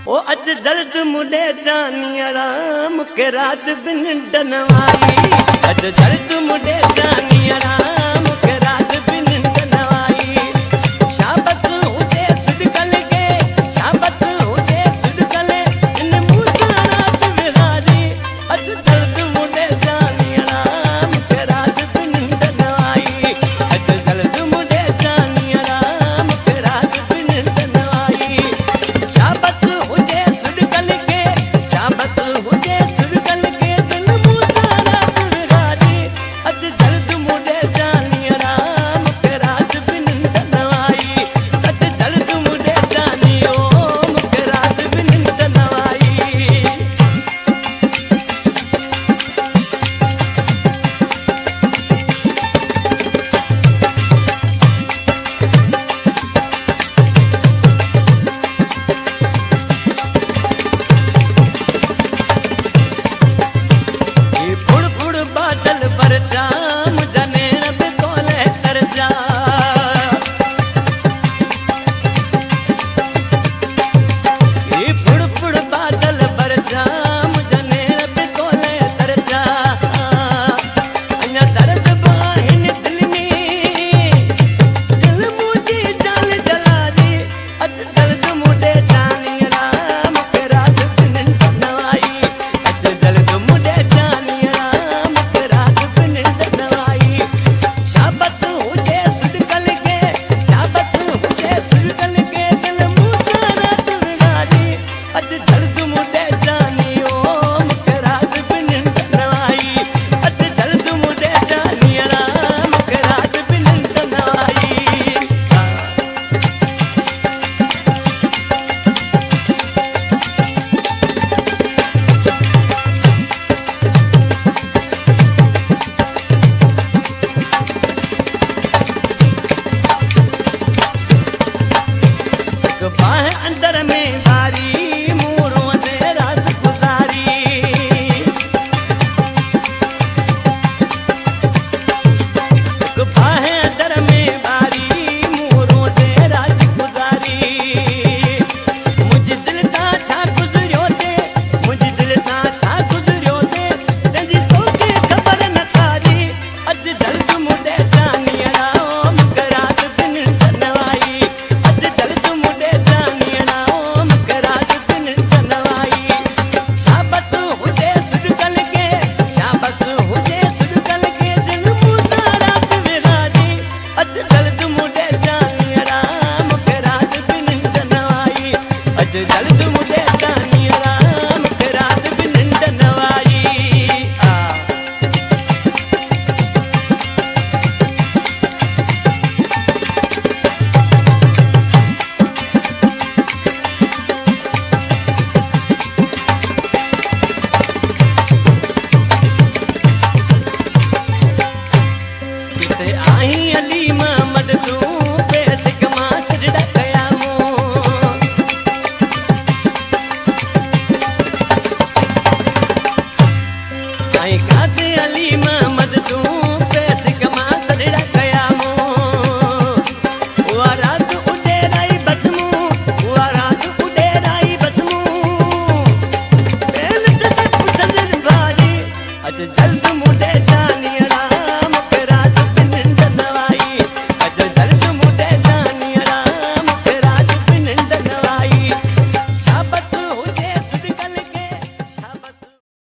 ओ अज दर्द मुडे जानियरा मुके रात बिन डनवाई अज दर्द मुडे जानियरा मुके रात बिन डनवाई शाबत हुजे सिदकल के शाबत हुजे सिदकल इन मुजा रात विहारी अज दर्द मुडे जानियरा मुके रात बिन डनवाई अज दर्द मुडे जानियरा मुके रात बिन डनवाई शाबत अंदर में बारी मूरों से रात गुजारी बाहें अंदर में बारी मूरों से रात गुजारी मुझे दिल ता छा गुजरियो थे मुझे दिल ता छा गुजरियो थे तेरी तोखे खबर न थारी अज दर्द मुडे जानियरा मुके रात बिन डनवाई अज दर्द मुडे दर्द मुझे